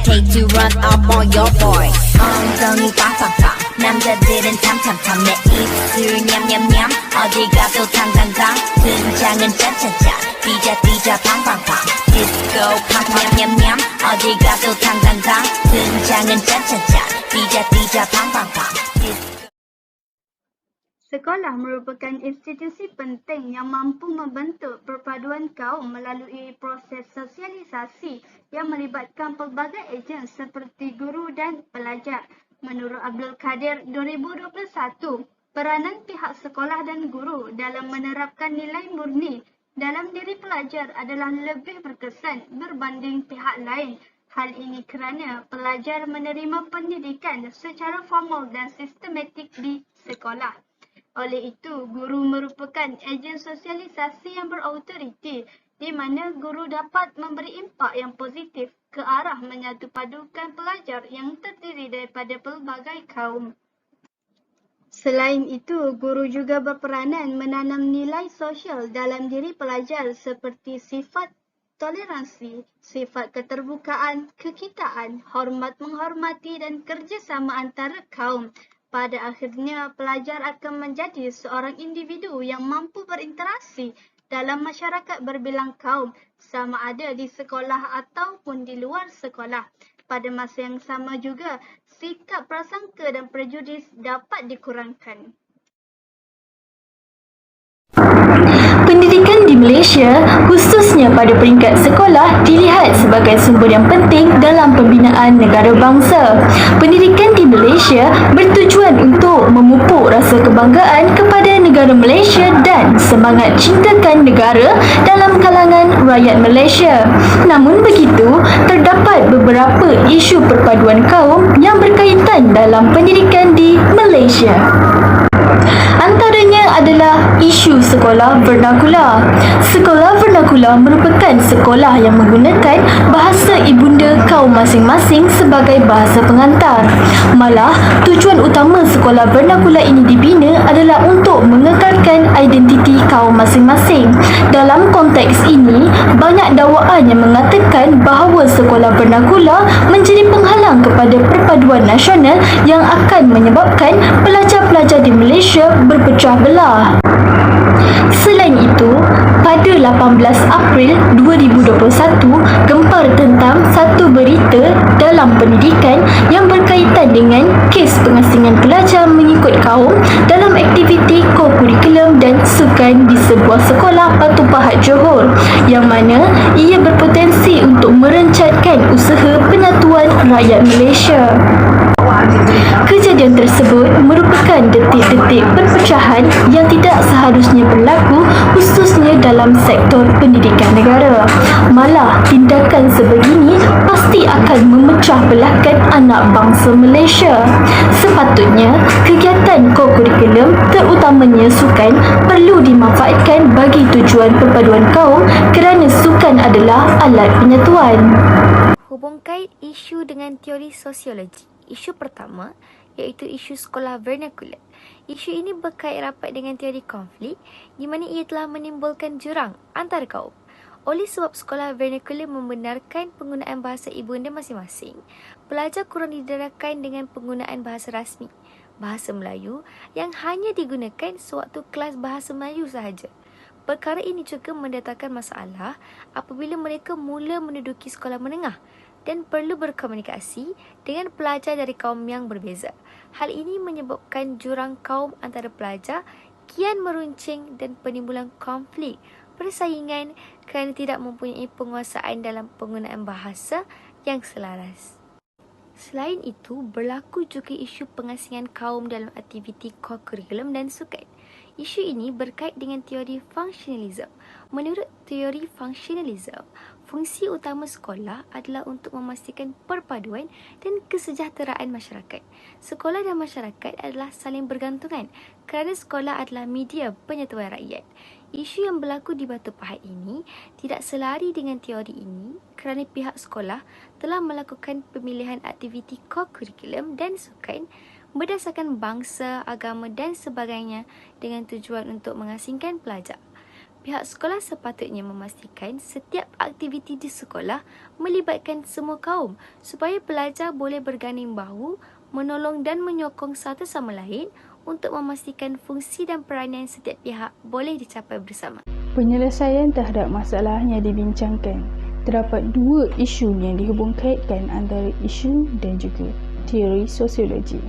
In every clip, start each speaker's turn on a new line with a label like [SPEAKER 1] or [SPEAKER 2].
[SPEAKER 1] hesitate to run up on your boy. 엉덩이 빵빵빵 남자들은 탐탐탐 내 입술 냠냠냠 어디 가도 당당당 등장은 짠짠짠 띠자 팡팡팡 디스코 팡팡 냠냠냠 어디 가도 당당당 등장은 짠짠짠 띠자 팡팡팡
[SPEAKER 2] Sekolah merupakan institusi penting yang mampu membentuk perpaduan kaum melalui proses sosialisasi yang melibatkan pelbagai ejen seperti guru dan pelajar. Menurut Abdul Kadir 2021, peranan pihak sekolah dan guru dalam menerapkan nilai murni dalam diri pelajar adalah lebih berkesan berbanding pihak lain. Hal ini kerana pelajar menerima pendidikan secara formal dan sistematik di sekolah. Oleh itu, guru merupakan ejen sosialisasi yang berautoriti di mana guru dapat memberi impak yang positif ke arah menyatupadukan pelajar yang terdiri daripada pelbagai kaum. Selain itu, guru juga berperanan menanam nilai sosial dalam diri pelajar seperti sifat toleransi, sifat keterbukaan, kekitaan, hormat menghormati dan kerjasama antara kaum. Pada akhirnya, pelajar akan menjadi seorang individu yang mampu berinteraksi dalam masyarakat berbilang kaum, sama ada di sekolah ataupun di luar sekolah. Pada masa yang sama juga, sikap prasangka dan prejudis dapat dikurangkan.
[SPEAKER 3] Pendidikan di Malaysia, khususnya pada peringkat sekolah, dilihat sebagai sumber yang penting dalam pembinaan negara bangsa. Pendidikan di Malaysia bertujuan untuk memupuk rasa kebanggaan kepada negara Malaysia dan semangat cintakan negara dalam kalangan rakyat Malaysia. Namun begitu, terdapat beberapa isu perpaduan kaum yang berkaitan dalam pendidikan di Malaysia. Antaranya adalah isu sekolah vernakula. Sekolah vernakula merupakan sekolah yang menggunakan bahasa ibunda kaum masing-masing sebagai bahasa pengantar. Malah, tujuan utama sekolah vernakula ini dibina adalah untuk mengekalkan identiti kaum masing-masing. Dalam konteks ini, banyak dakwaan yang mengatakan bahawa sekolah vernakula menjadi penghalang kepada perpaduan nasional yang akan menyebabkan pelajar-pelajar di Malaysia berpecah belah. Selain itu, pada 18 April 2021, gempar tentang satu berita dalam pendidikan yang berkaitan dengan kes pengasingan pelajar mengikut kaum dalam aktiviti kokurikulum dan sukan di sebuah sekolah Batu Pahat Johor, yang mana ia berpotensi untuk merencatkan usaha penyatuan rakyat Malaysia. Kejadian tersebut merupakan detik-detik perpecahan yang tidak seharusnya berlaku, khususnya dalam sektor pendidikan negara. Malah, tindakan sebegini pasti akan memecah belahkan anak bangsa Malaysia. Sepatutnya, kegiatan kokurikulum terutamanya sukan perlu dimanfaatkan bagi tujuan perpaduan kaum kerana sukan adalah alat penyatuan.
[SPEAKER 4] Hubung kait isu dengan teori sosiologi. Isu pertama iaitu isu sekolah vernacular. Isu ini berkait rapat dengan teori konflik di mana ia telah menimbulkan jurang antara kaum. Oleh sebab sekolah vernacular membenarkan penggunaan bahasa ibunda masing-masing, pelajar kurang didedahkan dengan penggunaan bahasa rasmi, bahasa Melayu yang hanya digunakan sewaktu kelas bahasa Melayu sahaja. Perkara ini juga mendatangkan masalah apabila mereka mula menduduki sekolah menengah dan perlu berkomunikasi dengan pelajar dari kaum yang berbeza. Hal ini menyebabkan jurang kaum antara pelajar kian meruncing dan penimbulan konflik persaingan kerana tidak mempunyai penguasaan dalam penggunaan bahasa yang selaras. Selain itu, berlaku juga isu pengasingan kaum dalam aktiviti kokurikulum dan sukan. Isu ini berkait dengan teori functionalism. Menurut teori functionalism, fungsi utama sekolah adalah untuk memastikan perpaduan dan kesejahteraan masyarakat. Sekolah dan masyarakat adalah saling bergantungan kerana sekolah adalah media penyatuan rakyat. Isu yang berlaku di Batu Pahat ini tidak selari dengan teori ini kerana pihak sekolah telah melakukan pemilihan aktiviti kokurikulum dan sukan berdasarkan bangsa, agama dan sebagainya dengan tujuan untuk mengasingkan pelajar. Pihak sekolah sepatutnya memastikan setiap aktiviti di sekolah melibatkan semua kaum supaya pelajar boleh berganding bahu, menolong dan menyokong satu sama lain untuk memastikan fungsi dan peranan setiap pihak boleh dicapai bersama.
[SPEAKER 5] Penyelesaian terhadap masalah yang dibincangkan. Terdapat dua isu yang dihubung kaitkan antara isu dan juga teori sosiologi.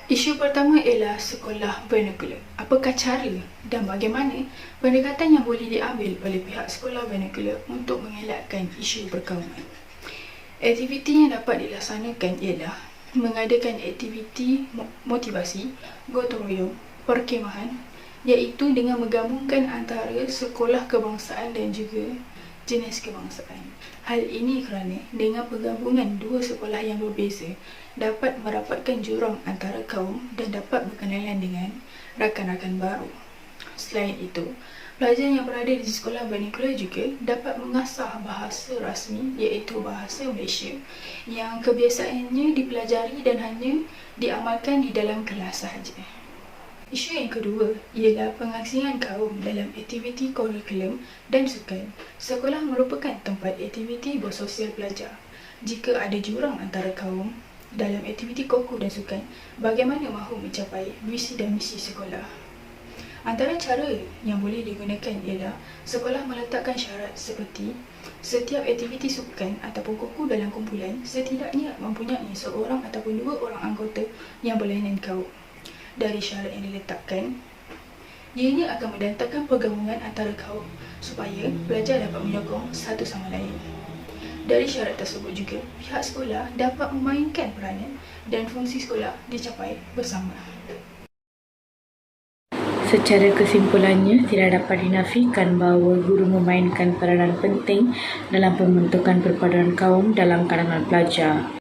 [SPEAKER 5] Isu pertama ialah sekolah vernacular. Apakah cara dan bagaimana pendekatan yang boleh diambil oleh pihak sekolah vernacular untuk mengelakkan isu perkauman? Aktiviti yang dapat dilaksanakan ialah mengadakan aktiviti motivasi, gotong royong, perkemahan, iaitu dengan menggabungkan antara sekolah kebangsaan dan juga jenis kebangsaan. Hal ini kerana dengan penggabungan dua sekolah yang berbeza dapat merapatkan jurang antara kaum dan dapat berkenalan dengan rakan-rakan baru. Selain itu, pelajar yang berada di sekolah vernacular juga dapat mengasah bahasa rasmi iaitu bahasa Malaysia yang kebiasaannya dipelajari dan hanya diamalkan di dalam kelas sahaja. Isu yang kedua ialah pengasingan kaum dalam aktiviti kurikulum dan sukan. Sekolah merupakan tempat aktiviti bersosial pelajar. Jika ada jurang antara kaum dalam aktiviti koku dan sukan, bagaimana mahu mencapai visi dan misi sekolah? Antara cara yang boleh digunakan ialah sekolah meletakkan syarat seperti setiap aktiviti sukan ataupun koku dalam kumpulan setidaknya mempunyai seorang ataupun dua orang anggota yang berlainan kaum. Dari syarat yang diletakkan, ianya akan mendatangkan pergabungan antara kaum supaya pelajar dapat menyokong satu sama lain. Dari syarat tersebut juga, pihak sekolah dapat memainkan peranan dan fungsi sekolah dicapai bersama. Secara kesimpulannya, tidak dapat dinafikan bahawa guru memainkan peranan penting dalam pembentukan perpaduan kaum dalam kalangan pelajar.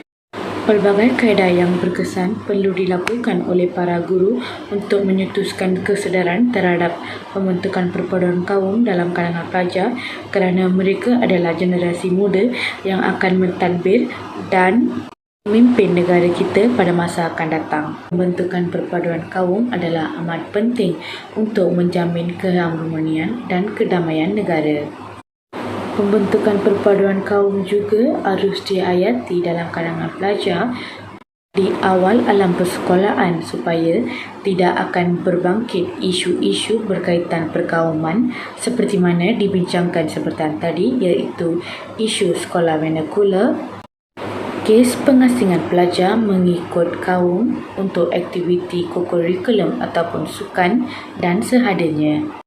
[SPEAKER 5] Pelbagai kaedah yang berkesan perlu dilakukan oleh para guru untuk menyetuskan kesedaran terhadap pembentukan perpaduan kaum dalam kalangan pelajar kerana mereka adalah generasi muda yang akan mentadbir dan memimpin negara kita pada masa akan datang. Pembentukan perpaduan kaum adalah amat penting untuk menjamin keharmonian dan kedamaian negara. Pembentukan perpaduan kaum juga harus diayati dalam kalangan pelajar di awal alam persekolahan supaya tidak akan berbangkit isu-isu berkaitan perkauman seperti mana dibincangkan sebentar tadi, iaitu isu sekolah vernacular, kes pengasingan pelajar mengikut kaum untuk aktiviti kokurikulum ataupun sukan dan sehadanya.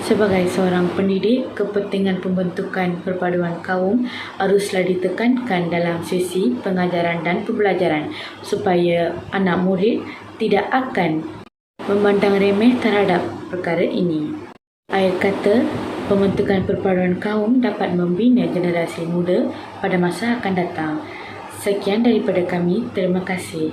[SPEAKER 5] Sebagai seorang pendidik, kepentingan pembentukan perpaduan kaum haruslah ditekankan dalam sesi pengajaran dan pembelajaran supaya anak murid tidak akan memandang remeh terhadap perkara ini. Akhir kata, pembentukan perpaduan kaum dapat membina generasi muda pada masa akan datang. Sekian daripada kami, terima kasih.